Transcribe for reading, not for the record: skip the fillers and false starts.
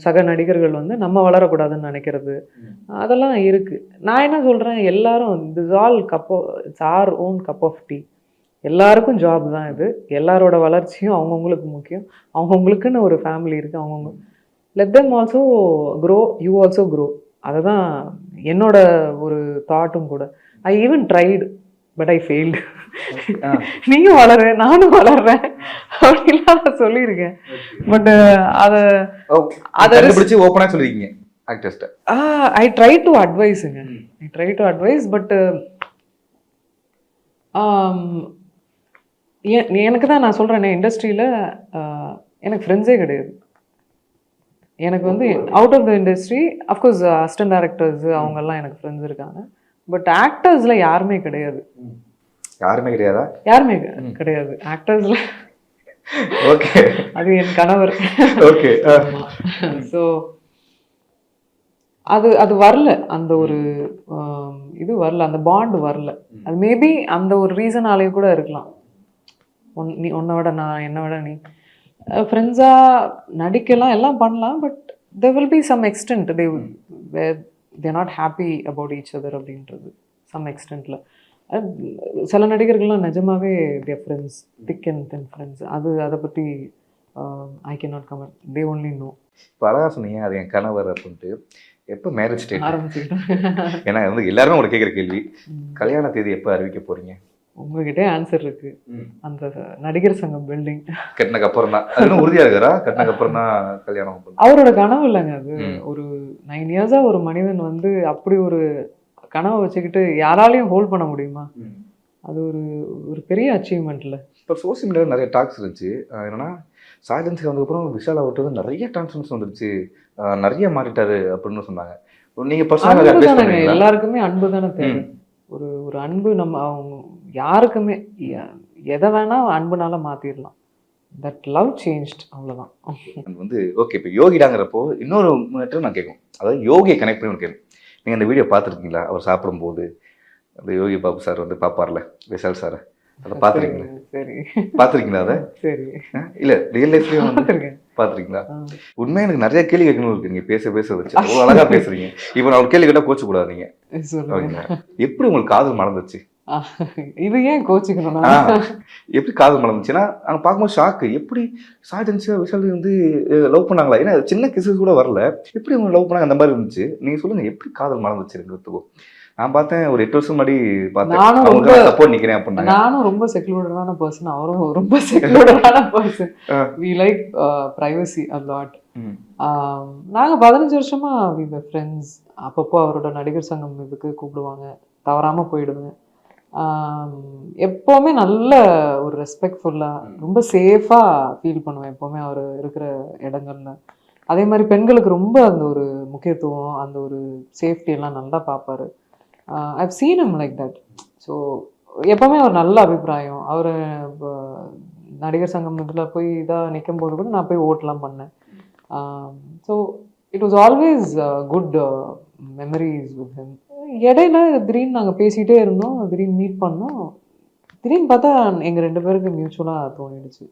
சக நடிகர்கள் வந்து நம்ம வளரக்கூடாதுன்னு நினைக்கிறது அதெல்லாம் இருக்குது. நான் என்ன சொல்கிறேன், எல்லாரும் this all it's our own cup of tea. எல்லாருக்கும் ஜாப் தான் இது. எல்லாரோட வளர்ச்சியும் அவங்கவுங்களுக்கு முக்கியம். அவங்கவுங்களுக்குன்னு ஒரு ஃபேமிலி இருக்குது. அவங்கவுங்க let them also grow, you also grow. அதுதான் என்னோட ஒரு தாட்டும் கூட. I even tried but I failed. நீயும் வளர நானும் வளர்றேன் அப்படின்லாம் நான் சொல்லியிருக்கேன். பட் அதை பிடிச்சி ஓப்பனாக சொல்லியிருக்கீங்க ஆக்டர்ஸ்ட்ட. ஐ ட்ரை டு அட்வைஸுங்க. I try to advise. But எனக்கு தான் நான் சொல்கிறேனே, இண்டஸ்ட்ரியில் எனக்கு ஃப்ரெண்ட்ஸே கிடையாது. எனக்கு வந்து out of the industry of course assistant directors அவங்கெல்லாம் எனக்கு ஃப்ரெண்ட்ஸ் இருக்காங்க. பட் ஆக்டர்ஸில் யாருமே கிடையாது. யாருமே கிடையாதா? யாருமே கிடையாது ஆக்டர்ஸில். ஓகே, அது என் கணவர். ஓகே. ஸோ அது வரல, அந்த ஒரு இது வரல, அந்த பாண்டு வரல. அது மேபி அந்த ஒரு ரீசனாலே கூட இருக்கலாம். நீ உன்னை விட நான், என்னை விட நீ ஃப்ரெண்ட்ஸாக நடிக்கலாம், எல்லாம் பண்ணலாம். But there will be some extent where they're not happy about each other அப்படின்றது some extentல. சில நடிகர்கள்லாம் நிஜமாவே their friends, thick and thin friends. அதை பற்றி I can not comment. They only know. இப்போ அழகாக சொன்னீங்க அது என் கணவர் அப்படின்ட்டு. எப்போ மேரேஜ் டேட் ஆரம்பிச்சுக்கிட்டோம்? ஏன்னா வந்து எல்லாருமே உங்களை கேட்குற கேள்வி, கல்யாண தேதி எப்போ அறிவிக்க போறீங்க? உங்ககிட்டே ஆன்சர் இருக்கு. அந்த நடிகர் சங்கம் பில்டிங் கட்டினக்கு அப்புறம் தான். அது உறுதியா இருக்கிறா? கட்டினக்கு அப்புறம் தான் கல்யாணம். அவரோட கனவு இல்லைங்க அது. ஒரு 9 இயர்ஸா ஒரு மனிதன் வந்து அப்படி ஒரு கனவை வச்சுக்கிட்டு யாராலையும் ஹோல்ட் பண்ண முடியுமா? அது ஒரு பெரிய அச்சீவ்மெண்ட்ல. இப்போ சோசியல் மீடியாவில் நிறைய டாக்ஸ் இருந்துச்சு. என்னன்னா சைலன்ஸுக்கு வந்ததுக்கப்புறம் விஷால் ஆகட்டும் நிறைய டிரான்ஸ்ஃபர்மேஷன் வந்துருச்சு, நிறைய மாறிட்டாரு அப்படின்னு சொன்னாங்க. நீங்க பர்சனலாக எல்லாருக்குமே அன்பு தானே தேவை. ஒரு அன்பு நம்ம அவங்க யாருக்குமே எதை வேணா அன்புனால மாத்திரலாம். தட் லவ் சேஞ்ச்ட், அவ்வளோதான். வந்து ஓகே, இப்போ யோகிடாங்கிறப்போ இன்னொரு மேட்டர் நான் கேட்கும், அதாவது யோகியை கனெக்ட் பண்ணி கேட்கும். நீங்கள் அந்த வீடியோ பார்த்துருக்கீங்களா? அவர் சாப்பிடும்போது அந்த யோகி பாபு சார் வந்து பார்ப்பார்ல விஷால் சார், அதை பார்த்துருக்கீங்களா? சரி, பார்த்துருக்கீங்களா? அதை சரி, இல்லை ரியல் லைஃப்லேயும் பார்த்துருக்கேன். பார்த்துருக்கீங்களா? உண்மையாக எனக்கு நிறைய கேள்வி கேட்கணும் இருக்கு. நீங்கள் பேச வச்சு அவ்வளோ அழகாக பேசுறீங்க. இப்போ நான் ஒரு கேள்வி கேட்டால் கோச்சு கூடாது நீங்கள். எப்படி உங்களுக்கு காதல் மறந்துச்சு? இது ஏன் கோச்சிக்கணும்? எப்படி காதல் மறந்துச்சுன்னா அங்கே பார்க்கும்போது ஷாக்கு. எப்படி சாய்டன்ஸாக விஷால் வந்து லவ் பண்ணாங்களா? ஏன்னா சின்ன கிசஸ் கூட வரல, எப்படி அவங்க லவ் பண்ணாங்க அந்த மாதிரி இருந்துச்சு. நீங்கள் சொல்லுங்கள், எப்படி காதல் மறந்துச்சு ரெண்டுத்துக்கும்? நான் பார்த்தேன் ஒரு 8 வருஷம் முன்னாடி பார்த்தேன். நானும் ரொம்ப செக்லூடடான பர்சன், அவரும் ரொம்ப செக்லூடடான person. We like privacy a lot. நாங்கள் 15 வருஷமா வி வர் ஃப்ரெண்ட்ஸ். அப்பப்போ அவரோட நடிகர் சங்கம் இதுக்கு கூப்பிடுவாங்க, தவறாமல் போயிடுவேன். எப்போவுமே நல்ல ஒரு ரெஸ்பெக்ட்ஃபுல்லாக ரொம்ப சேஃபாக ஃபீல் பண்ணுவேன் எப்போவுமே அவர் இருக்கிற இடங்கள்ல. அதே மாதிரி பெண்களுக்கு ரொம்ப அந்த ஒரு முக்கியத்துவம், அந்த ஒரு சேஃப்டி எல்லாம் நல்லா பார்ப்பாரு. I've seen him like that. So எப்போவுமே ஒரு நல்ல அபிப்பிராயம். அவர் நடிகர் சங்கம் இதில் போய் இதாக நிற்கும் போது கூட நான் போய் ஓட்டெலாம் பண்ணேன். So it was always good memories with him. இடையில திடீர்னு நாங்கள் பேசிகிட்டே இருந்தோம், திடீர்னு மீட் பண்ணோம். திடீர்னு பார்த்தா எங்கள் 2 பேருக்கு மியூச்சுவலாக தோணிடுச்சு.